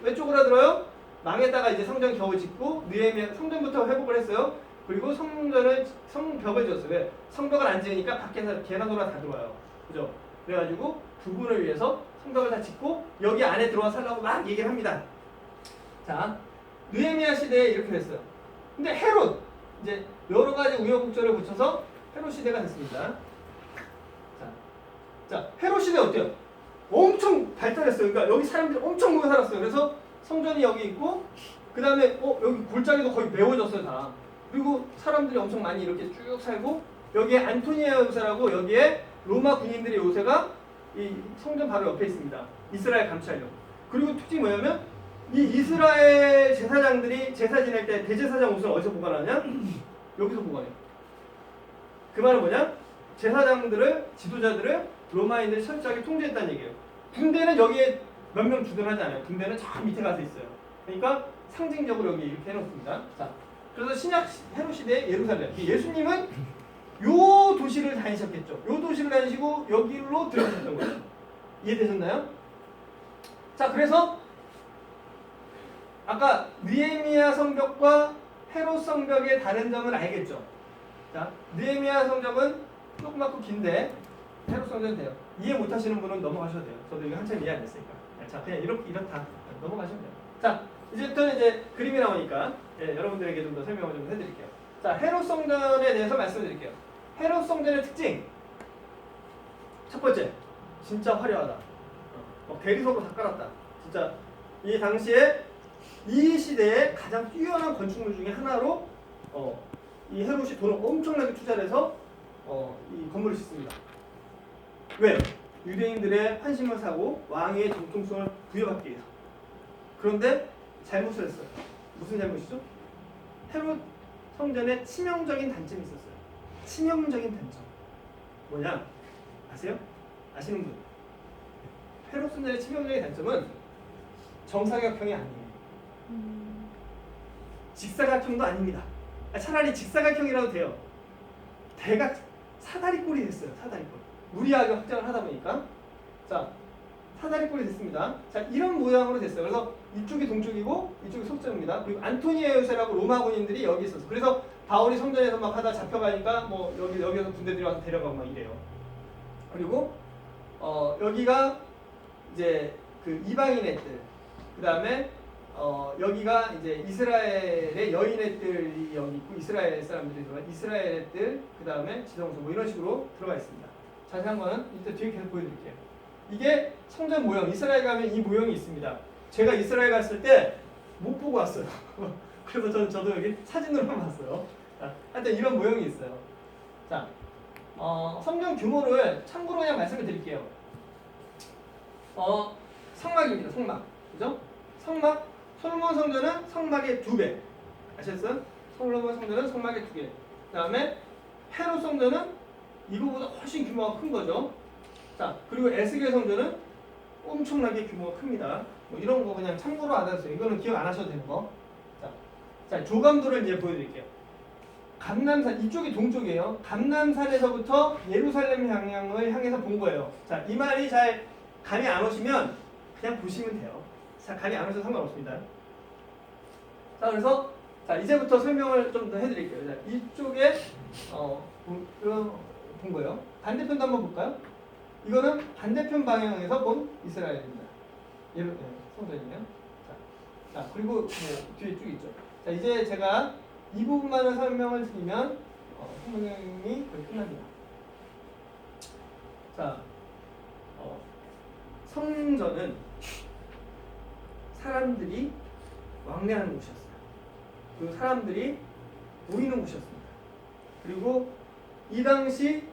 왜 쪼그라들어요? 망했다가 이제 성전 겨우 짓고 느헤미야 성전부터 회복을 했어요. 그리고 성벽을 지었어요. 왜? 성벽을 안 지으니까 밖에서 개나 소나 다 들어와요. 그죠? 그래가지고 부군을 위해서 성벽을 다 짓고 여기 안에 들어와 살라고 막 얘기를 합니다. 자, 느헤미야 시대에 이렇게 됐어요. 근데 헤롯 이제 여러 가지 우여곡절을 거쳐서 헤롯 시대가 됐습니다. 자, 헤롯 시대 어때요? 엄청 발달했어요. 그러니까 여기 사람들이 엄청 모여 살았어요. 그래서 성전이 여기 있고 그 다음에 여기 골짜기도 거의 메워졌어요 다. 그리고 사람들이 엄청 많이 이렇게 쭉 살고 여기에 안토니아 요새라고 여기에 로마 군인들의 요새가 이 성전 바로 옆에 있습니다. 이스라엘 감찰력. 그리고 특징이 뭐냐면 이 이스라엘 제사장들이 제사 지낼 때 대제사장 옷을 어디서 보관하냐? 여기서 보관해요. 그 말은 뭐냐? 제사장들을 지도자들을 로마인들이 철저하게 통제했다는 얘기예요. 군대는 여기에 몇 명 주둔하지 않아요. 군대는 저 밑에 가서 있어요. 그러니까 상징적으로 여기 이렇게 해놓습니다. 자, 그래서 신약 헤롯 시대 예루살렘. 예수님은 요 도시를 다니셨겠죠. 요 도시를 다니시고 여기로 들어가셨던 거예요. 이해되셨나요? 자, 그래서 아까 느헤미야 성벽과 헤롯 성벽의 다른 점을 알겠죠. 자, 느헤미야 성벽은 조그맣고 긴데 헤롯 성전은 돼요. 이해 못하시는 분은 넘어가셔도 돼요. 저도 이거 한참 이해 안 했으니까. 자, 그냥 이렇다 넘어가시면 돼요. 자, 이제부터는 이제 그림이 나오니까 여러분들에게 좀 더 설명을 좀 해드릴게요. 자, 헤롯 성전에 대해서 말씀을 드릴게요. 헤롯 성전의 특징. 첫 번째, 진짜 화려하다. 대리석으로 다 깔았다. 진짜 이 당시에 이 시대에 가장 뛰어난 건축물 중에 하나로 이 헤롯이 돈을 엄청나게 투자를 해서 이 건물을 짓습니다. 왜? 유대인들의 환심을 사고 왕의 정통성을 부여받기 위해서. 그런데 잘못을 했어요. 무슨 잘못이죠? 헤롯 성전에 치명적인 단점이 있었어요. 치명적인 단점. 뭐냐? 아세요? 아시는 분? 헤롯 성전의 치명적인 단점은 정사각형이 아니에요. 직사각형도 아닙니다. 차라리 직사각형이라도 돼요. 대각 사다리꼴이 됐어요. 사다리꼴. 무리하게 확장을 하다 보니까 자, 사다리꼴이 됐습니다. 자, 이런 모양으로 됐어요. 그래서 이쪽이 동쪽이고 이쪽이 서쪽입니다. 그리고 안토니아 요새라고 로마 군인들이 여기 있었어요. 그래서 바울이 성전에서 막 하다 잡혀가니까 뭐 여기서 군대들이 와서 데려가고 막 이래요. 그리고 여기가 이제 그 이방인 애들, 그 다음에 여기가 이제 이스라엘의 여인 애들이 여기 있고 이스라엘 사람들이 들어가 이스라엘 애들, 그 다음에 지성소 뭐 이런 식으로 들어가 있습니다. 자세한 거는 이때 뒤에 계속 보여드릴게요. 이게 성전 모형, 이스라엘 가면 이 모형이 있습니다. 제가 이스라엘 갔을 때 못 보고 왔어요. 그래서 저도 여기 사진으로만 봤어요. 자, 하여튼 이런 모형이 있어요. 자, 성전 규모를 참고로 그냥 말씀을 드릴게요. 성막입니다. 성막. 그죠? 성막. 솔로몬 성전은 성막의 2배. 아셨어요? 솔로몬 성전은 성막의 2개. 그 다음에 헤롯 성전은 이거보다 훨씬 규모가 큰 거죠. 자, 그리고 에스겔 성전은 엄청나게 규모가 큽니다. 뭐 이런 거 그냥 참고로 알아주세요. 이거는 기억 안 하셔도 되는 거. 자, 조감도를 이제 보여드릴게요. 감람산, 이쪽이 동쪽이에요. 감람산에서부터 예루살렘 방향을 향해서 본 거예요. 자, 이 말이 잘 감이 안 오시면 그냥 보시면 돼요. 자, 감이 안 오셔도 상관없습니다. 자, 그래서 자, 이제부터 설명을 좀 더 해드릴게요. 자, 이쪽에 본 거예요. 반대편도 한번 볼까요? 이거는 반대편 방향에서 본 이스라엘입니다. 성전이에요. 자, 그리고 뭐 뒤에 쭉 있죠. 자, 이제 제가 이 부분만을 설명을 드리면 설명이 거의 끝납니다. 자, 성전은 사람들이 왕래하는 곳이었어요. 그리고 사람들이 모이는 곳이었습니다. 그리고 이 당시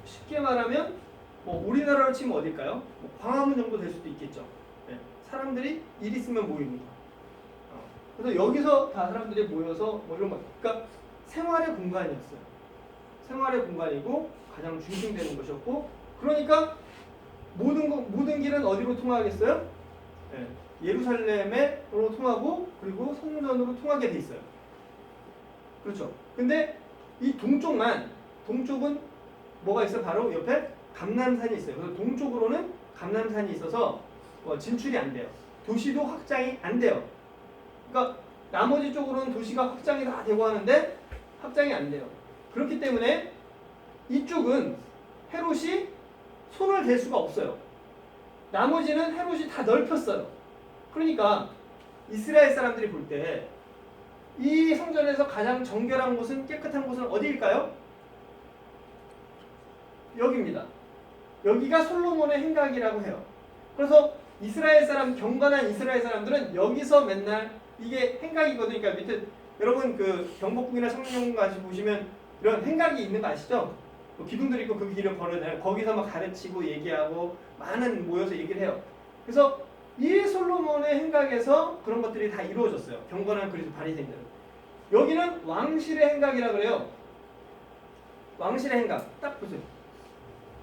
쉽게 말하면 뭐 우리나라로 치면 어딜까요? 뭐 광화문 정도 될 수도 있겠죠. 네. 사람들이 일 있으면 모이는 거. 그래서 여기서 다 사람들이 모여서 뭐 이런 거. 그러니까 생활의 공간이었어요. 생활의 공간이고 가장 중심되는 곳이었고, 그러니까 모든 길은 어디로 통하겠어요? 네, 예루살렘으로 통하고 그리고 성전으로 통하게 돼 있어요. 그렇죠. 근데 이 동쪽은 뭐가 있어요? 바로 옆에 감람산이 있어요. 그래서 동쪽으로는 감람산이 있어서 진출이 안 돼요. 도시도 확장이 안 돼요. 그러니까 나머지 쪽으로는 도시가 확장이 다 되고 하는데 확장이 안 돼요. 그렇기 때문에 이쪽은 헤롯이 손을 댈 수가 없어요. 나머지는 헤롯이 다 넓혔어요. 그러니까 이스라엘 사람들이 볼 때 이 성전에서 가장 정결한 곳은, 깨끗한 곳은 어디일까요? 여기입니다. 여기가 솔로몬의 행각이라고 해요. 그래서 경건한 이스라엘 사람들은 여기서 맨날, 이게 행각이거든요. 그러니까 밑에 여러분 그 경복궁이나 성령 가시 보시면 이런 행각이 있는 거 아시죠? 뭐 기둥들이 있고 그 길을 걸어내요. 거기서 막 가르치고 얘기하고 많은 모여서 얘기를 해요. 그래서 이 솔로몬의 행각에서 그런 것들이 다 이루어졌어요. 경건한 그리스도 바리새인들은. 여기는 왕실의 행각이라 그래요. 왕실의 행각. 딱 보세요.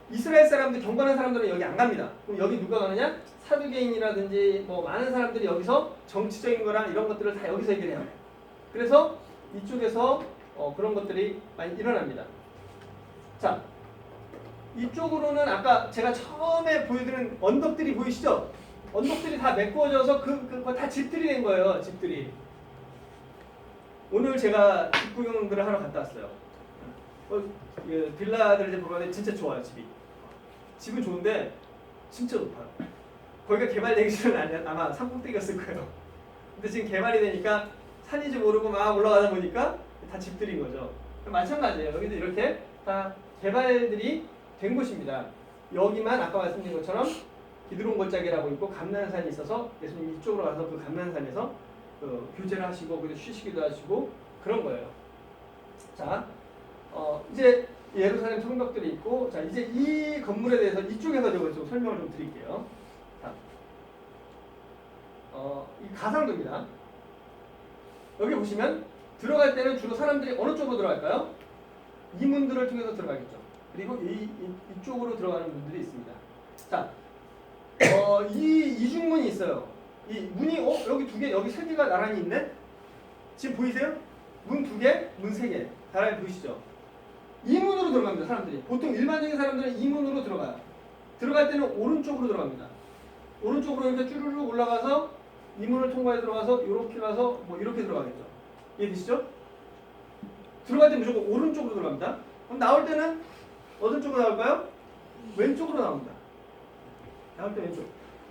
이스라엘 사람들, 경건한 사람들은 여기 안 갑니다. 그럼 여기 누가 가느냐? 사두개인이라든지 뭐 많은 사람들이 여기서 정치적인 거랑 이런 것들을 다 여기서 얘기를 해요. 그래서 이쪽에서 그런 것들이 많이 일어납니다. 자, 이쪽으로는 아까 제가 처음에 보여드린 언덕들이 보이시죠? 언덕들이 다 메꿔져서 그거 다 집들이 된 거예요. 집들이. 오늘 제가 집 구경들을 하러 갔다 왔어요. 빌라들 이제 보면 진짜 좋아요. 집은 좋은데 진짜 높아요. 거기가 개발되기 전은 아마 산꼭대기였을 거예요. 근데 지금 개발이 되니까 산인지 모르고 막 올라가다 보니까 다 집들인 거죠. 마찬가지예요. 여기도 이렇게 다 개발들이 된 곳입니다. 여기만 아까 말씀드린 것처럼 기드론 골짜기라고 있고 감난산이 있어서 예수님 이쪽으로 가서 그 감난산에서 교제를 하시고 그리고 쉬시기도 하시고 그런 거예요. 자, 이제 예루살렘 성벽들이 있고, 자 이제 이 건물에 대해서 이쪽에서 좀 설명을 좀 드릴게요. 자, 이 가상도입니다. 여기 보시면 들어갈 때는 주로 사람들이 어느 쪽으로 들어갈까요? 이 문들을 통해서 들어가겠죠. 그리고 이쪽으로 들어가는 문들이 있습니다. 자, 이 이중문이 있어요. 이 문이 여기 두 개, 여기 세 개가 나란히 있네. 지금 보이세요? 문 두 개, 문 세 개. 나란히 보이시죠? 이 문으로 들어갑니다. 사람들이 보통 일반적인 사람들은 이 문으로 들어가요. 들어갈 때는 오른쪽으로 들어갑니다. 오른쪽으로 이렇게 쭈르륵 올라가서 이 문을 통과해 들어가서 이렇게 가서 뭐 이렇게 들어가겠죠. 이해되시죠? 들어갈 때 무조건 오른쪽으로 들어갑니다. 그럼 나올 때는 어느 쪽으로 나올까요? 왼쪽으로 나옵니다. 나올 때 왼쪽.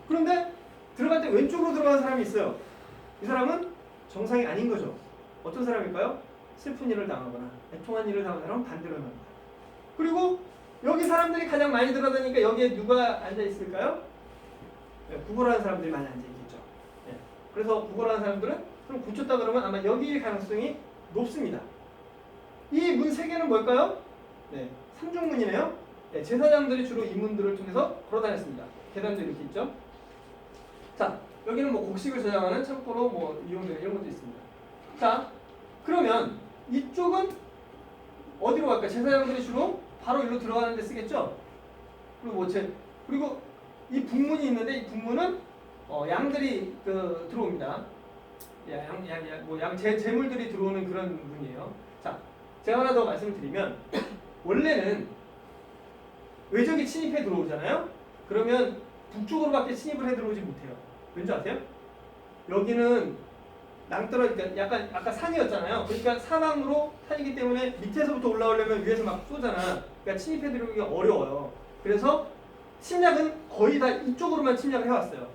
그런데 들어갈 때 왼쪽으로 들어가는 사람이 있어요. 이 사람은 정상이 아닌 거죠. 어떤 사람일까요? 슬픈 일을 당하거나 애통한 일을 당한 사람은 반대로 나옵니다. 그리고 여기 사람들이 가장 많이 들어다니까 여기에 누가 앉아 있을까요? 네, 구걸하는 사람들이 많이 앉아 있겠죠. 네. 그래서 구걸하는 사람들은 그럼 고쳤다 그러면 아마 여기일 가능성이 높습니다. 이 문 세 개는 뭘까요? 네, 삼중문이네요. 네, 제사장들이 주로 이 문들을 통해서 걸어다녔습니다. 계단도 이렇게 있죠. 자, 여기는 뭐 곡식을 저장하는 창고로 뭐 이용되는 이런 것도 있습니다. 자, 그러면 이쪽은 어디로 갈까요? 제사장들이 주로 바로 일로 들어가는 데 쓰겠죠? 그리고 이 북문이 있는데 이 북문은 양들이 들어옵니다. 재물들이 들어오는 그런 문이에요. 자, 제가 하나 더 말씀을 드리면 원래는 외적이 침입해 들어오잖아요. 그러면 북쪽으로밖에 침입을 해 들어오지 못해요. 왠지 아세요? 여기는 낭떠러지, 약간 아까 산이었잖아요. 그러니까 사방으로 산이기 때문에 밑에서부터 올라오려면 위에서 막 쏘잖아. 그러니까 침입해 들어오기가 어려워요. 그래서 침략은 거의 다 이쪽으로만 침략을 해왔어요.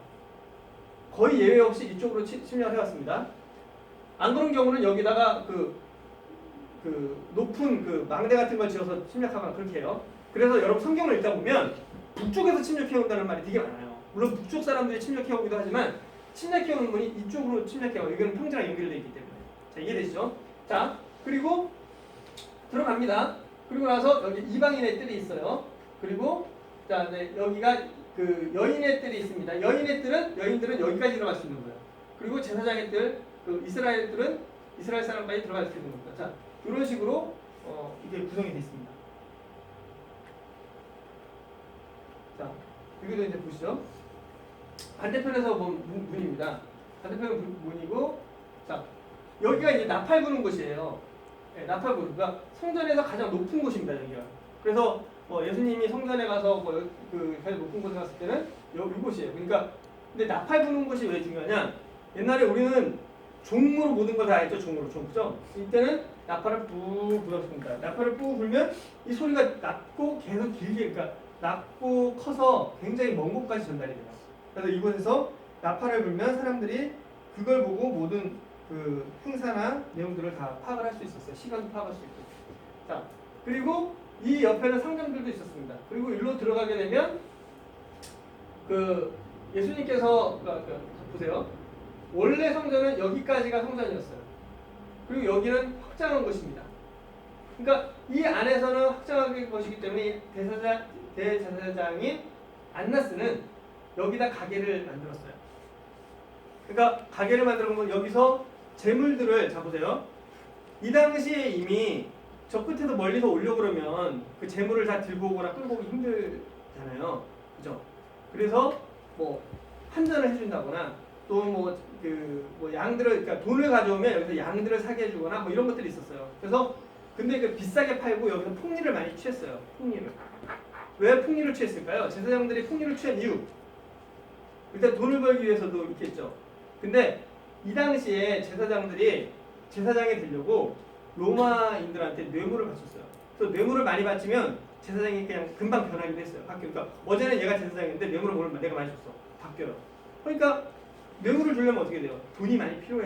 거의 예외 없이 이쪽으로 침략을 해왔습니다. 안 그런 경우는 여기다가 높은 망대 같은 걸 지어서 침략하거나 그렇게 해요. 그래서 여러분 성경을 읽다 보면 북쪽에서 침략해온다는 말이 되게 많아요. 물론 북쪽 사람들이 침략해오기도 하지만 침략해오는 분이 이쪽으로 침략해요. 이거는 평지랑 연결되어 있기 때문에. 자, 이해되시죠? 자, 그리고 들어갑니다. 그리고 나서 여기 이방인의 뜰이 있어요. 그리고 자, 네, 여기가 여인의 뜰이 있습니다. 여인들은 여기까지 들어갈 수 있는 거예요. 그리고 제사장의 뜰, 이스라엘 뜰은 이스라엘 사람까지 들어갈 수 있는 겁니다. 자, 이런 식으로 이게 구성이 되어 있습니다. 자, 여기도 이제 보시죠. 반대편에서 본 문입니다. 반대편은 문이고, 자 여기가 이제 나팔 부는 곳이에요. 네, 나팔 부는, 그러니까 성전에서 가장 높은 곳입니다. 여기가. 그래서 뭐 예수님이 성전에 가서 그 가장 높은 곳에 갔을 때는 이곳이에요. 그러니까 근데 나팔 부는 곳이 왜 중요하냐? 옛날에 우리는 종으로 모든 걸 다 했죠. 종으로, 종, 그죠? 이때는 나팔을 뿌 불었습니다. 나팔을 뿌 불면 이 소리가 낮고 계속 길게, 그러니까 낮고 커서 굉장히 먼 곳까지 전달이 돼요. 그래서 이곳에서 나팔을 불면 사람들이 그걸 보고 모든 그 행사나 내용들을 다 파악을 할 수 있었어요. 시간도 파악할 수 있고. 자, 그리고 이 옆에는 상점들도 있었습니다. 그리고 일로 들어가게 되면 그 예수님께서 보세요. 원래 성전은 여기까지가 성전이었어요. 그리고 여기는 확장한 것입니다. 그러니까 이 안에서는 확장한 것이기 때문에 대제사장인 안나스는 여기다 가게를 만들었어요. 그러니까 가게를 만들어 건 여기서 재물들을, 자 보세요. 이 당시에 이미 저 끝에서 멀리서 오려고 그러면 그 재물을 다 들고 오거나 끌고 오기 힘들잖아요. 그죠? 그래서 뭐 환전을 해준다거나 또 뭐 양들을, 그러니까 돈을 가져오면 여기서 양들을 사게 해주거나 뭐 이런 것들이 있었어요. 그래서 근데 그 비싸게 팔고 여기서 폭리를 많이 취했어요. 폭리를. 왜 폭리를 취했을까요? 제사장들이 폭리를 취한 이유. 일단 돈을 벌기 위해서도 있겠죠. 근데 이 당시에 제사장들이 제사장에 되려고 로마인들한테 뇌물을 바쳤어요. 그래서 뇌물을 많이 바치면 제사장이 그냥 금방 변하기도 했어요. 바뀌어. 그러니까 어제는 얘가 제사장인데 뇌물을 내가 많이 줬어. 바뀌어요. 그러니까 뇌물을 주려면 어떻게 돼요? 돈이 많이 필요해요.